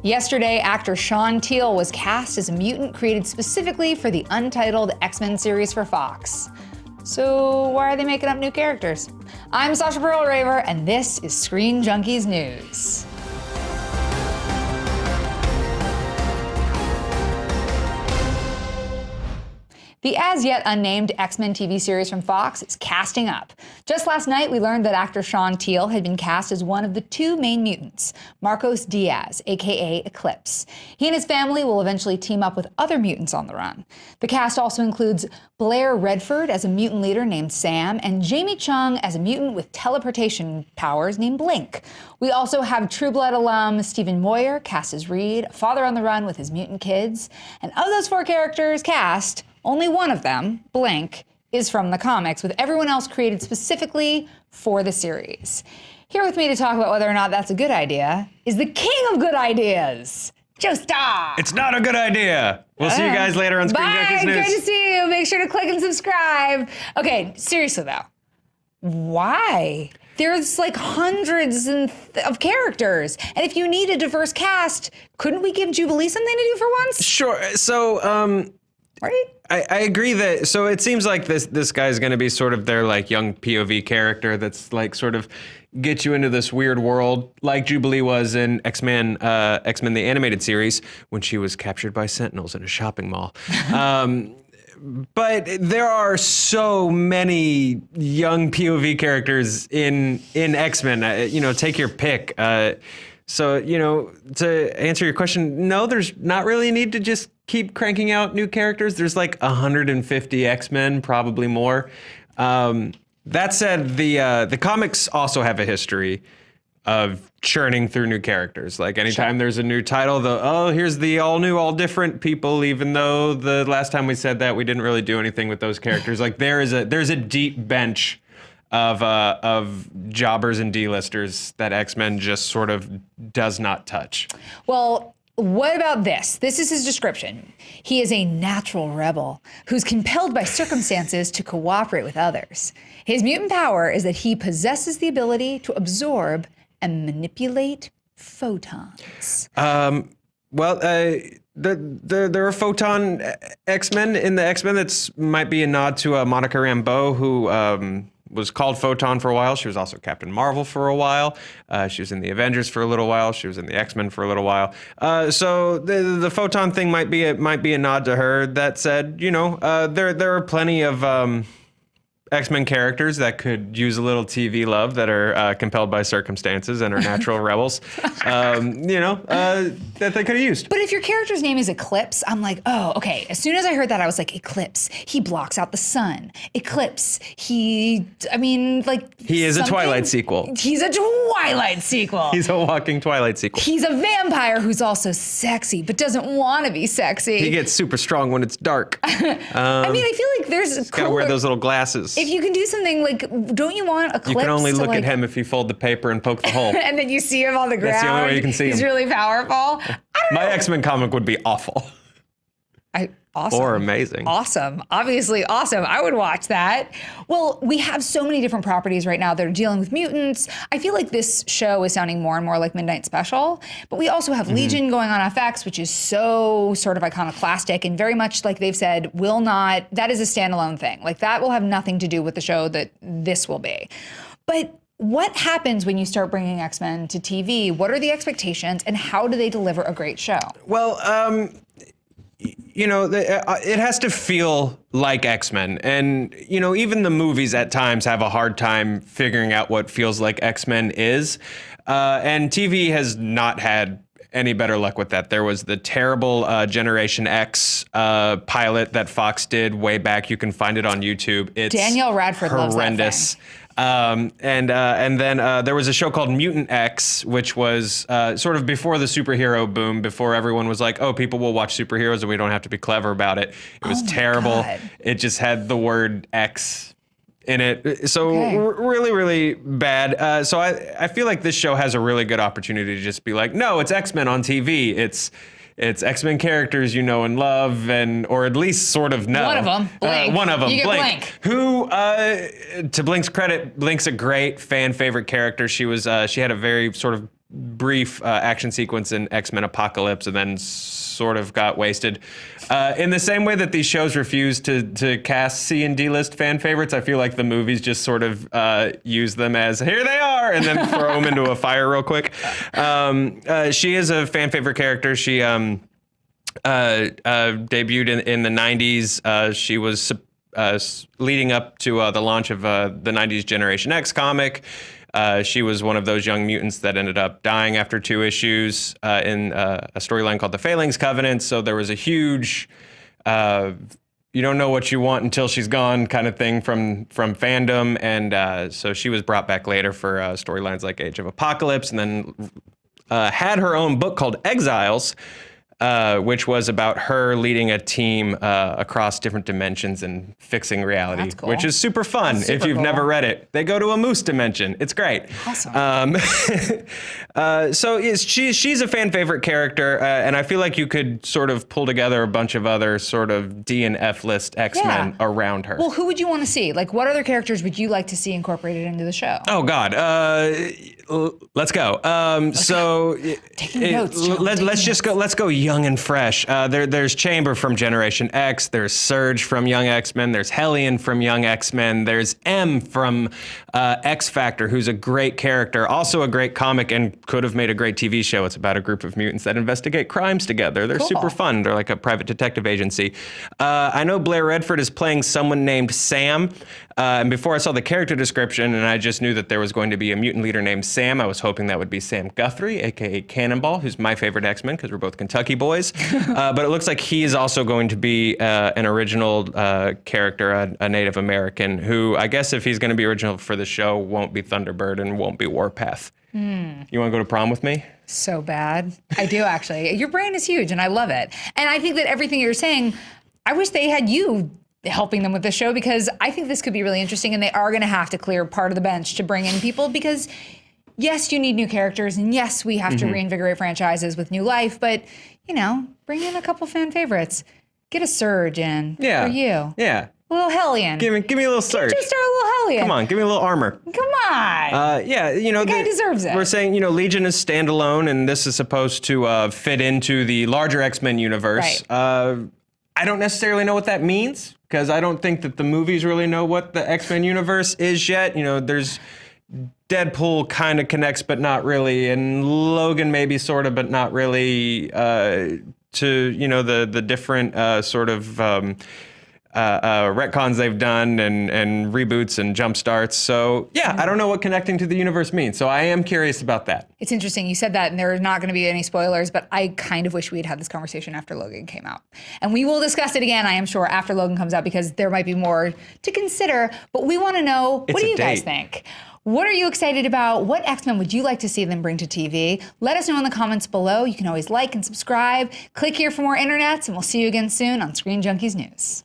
Yesterday, actor Sean Teale was cast as a mutant created specifically for the untitled X-Men series for Fox. So why are they making up new characters? I'm Sasha Perl-Raver, and this is Screen Junkies News. The as-yet unnamed X-Men TV series from Fox is casting up. Just last night, we learned that actor Sean Teale had been cast as one of the two main mutants, Marcos Diaz, a.k.a. Eclipse. He and his family will eventually team up with other mutants on the run. The cast also includes Blair Redford as a mutant leader named Sam, and Jamie Chung as a mutant with teleportation powers named Blink. We also have True Blood alum Stephen Moyer cast as Reed, a father on the run with his mutant kids. And of those four characters cast, only one of them, Blink, is from the comics, with everyone else created specifically for the series. Here with me to talk about whether or not that's a good idea is the king of good ideas, Joe Starr. It's not a good idea. We'll see you guys later on Screen Junkies News. Bye, good to see you. Make sure to click and subscribe. Okay, seriously though, why? There's like hundreds of characters. And if you need a diverse cast, couldn't we give Jubilee something to do for once? Sure, so, right? I agree that, so it seems like this guy's gonna be sort of their like young POV character that's like sort of get you into this weird world like Jubilee was in X-Men the animated series when she was captured by Sentinels in a shopping mall. But there are so many young POV characters in X-Men, take your pick. So, to answer your question, no, there's not really a need to just keep cranking out new characters. There's like 150 X-Men, probably more. That said, the comics also have a history of churning through new characters. Like anytime there's a new title, here's the all new, all different people, even though the last time we said that, we didn't really do anything with those characters. Like there's a deep bench of jobbers and D-listers that X-Men just sort of does not touch. Well, what about this? This is his description. He is a natural rebel who's compelled by circumstances to cooperate with others. His mutant power is that he possesses the ability to absorb and manipulate photons. There are photon X-Men in the X-Men. That might be a nod to Monica Rambeau, who was called Photon for a while. She was also Captain Marvel for a while. She was in the Avengers for a little while. She was in the X-Men for a little while. So the photon thing might be a nod to her. That said, there are plenty of X-Men characters that could use a little TV love that are compelled by circumstances and are natural rebels, that they could have used. But if your character's name is Eclipse, I'm like, oh, okay. As soon as I heard that, I was like, Eclipse, he blocks out the sun. Eclipse, he is a Twilight sequel. He's a Twilight sequel. He's a walking Twilight sequel. He's a vampire who's also sexy, but doesn't want to be sexy. He gets super strong when it's dark. I feel like there's gotta wear those little glasses. If you can do something like, don't you want Eclipse? You can only look at him if you fold the paper and poke the hole. And then you see him on the ground. That's the only way you can see him. He's really powerful. My X-Men comic would be awful. Awesome. Or amazing. Awesome. Obviously awesome. I would watch that. Well, we have so many different properties right now that are dealing with mutants. I feel like this show is sounding more and more like Midnight Special, but we also have Legion going on FX, which is so sort of iconoclastic and very much like they've said, that is a standalone thing. Like that will have nothing to do with the show that this will be. But what happens when you start bringing X-Men to TV? What are the expectations and how do they deliver a great show? Well, it has to feel like X-Men. And, even the movies at times have a hard time figuring out what feels like X-Men is. And TV has not had any better luck with that. There was the terrible Generation X pilot that Fox did way back. You can find it on YouTube. It's Danielle Radford horrendous. Loves that thing. And then there was a show called Mutant X, which was sort of before the superhero boom, before everyone was like, oh, people will watch superheroes and we don't have to be clever about it. It was terrible. God. It just had the word X in it. So really, really bad. So I feel like this show has a really good opportunity to just be like, no, it's X-Men on TV. It's X-Men characters you know and love, or at least sort of know. One of them, Blink. One of them, you get Blink. Who, to Blink's credit, Blink's a great fan favorite character. She had a very sort of brief action sequence in X-Men Apocalypse and then sort of got wasted. In the same way that these shows refuse to cast C and D list fan favorites, I feel like the movies just sort of use them as, here they are, and then throw them into a fire real quick. She is a fan favorite character. She debuted in the 90s. She was leading up to the launch of the 90s Generation X comic. She was one of those young mutants that ended up dying after 2 issues in a storyline called the Phalanx Covenant. So there was a huge, you don't know what you want until she's gone kind of thing from fandom. And so she was brought back later for storylines like Age of Apocalypse, and then had her own book called Exiles, which was about her leading a team across different dimensions and fixing reality, That's cool. which is super fun. That's super if you've cool. never read it, they go to a moose dimension. It's great. Awesome. She's a fan favorite character, and I feel like you could sort of pull together a bunch of other sort of D and F list X-Men around her. Well, who would you want to see? Like, what other characters would you like to see incorporated into the show? Oh God, let's go. Taking notes, Joe. Let's go young and fresh. There's Chamber from Generation X. There's Surge from Young X-Men. There's Hellion from Young X-Men. There's M from X Factor, who's a great character, also a great comic, and could have made a great TV show. It's about a group of mutants that investigate crimes together. They're super fun. They're like a private detective agency. I know Blair Redford is playing someone named Sam. And before I saw the character description and I just knew that there was going to be a mutant leader named Sam, I was hoping that would be Sam Guthrie, a.k.a. Cannonball, who's my favorite X-Men because we're both Kentucky boys. But it looks like he is also going to be an original character, a Native American, who I guess if he's going to be original for the show, won't be Thunderbird and won't be Warpath. You want to go to prom with me? So bad. I do, actually. Your brain is huge, and I love it. And I think that everything you're saying, I wish they had you helping them with the show, because I think this could be really interesting, and they are going to have to clear part of the bench to bring in people, because yes, you need new characters, and yes, we have to reinvigorate franchises with new life, but, you know, bring in a couple fan favorites. Get a Surge in for you. Yeah. A little Hellion. Give me a little Surge. Just start a little Hellion. Come on, give me a little armor. Come on. The guy deserves it. We're saying, Legion is standalone, and this is supposed to fit into the larger X-Men universe. Right. I don't necessarily know what that means, because I don't think that the movies really know what the X-Men universe is yet. There's Deadpool kind of connects, but not really, and Logan maybe sort of, but not really, to the different sort of retcons they've done and reboots and jump starts. So I don't know what connecting to the universe means. So I am curious about that. It's interesting. You said that, and there are not going to be any spoilers, but I kind of wish we had had this conversation after Logan came out. And we will discuss it again, I am sure, after Logan comes out, because there might be more to consider. But we want to know, what do you guys think? What are you excited about? What X-Men would you like to see them bring to TV? Let us know in the comments below. You can always like and subscribe. Click here for more internets, and we'll see you again soon on Screen Junkies News.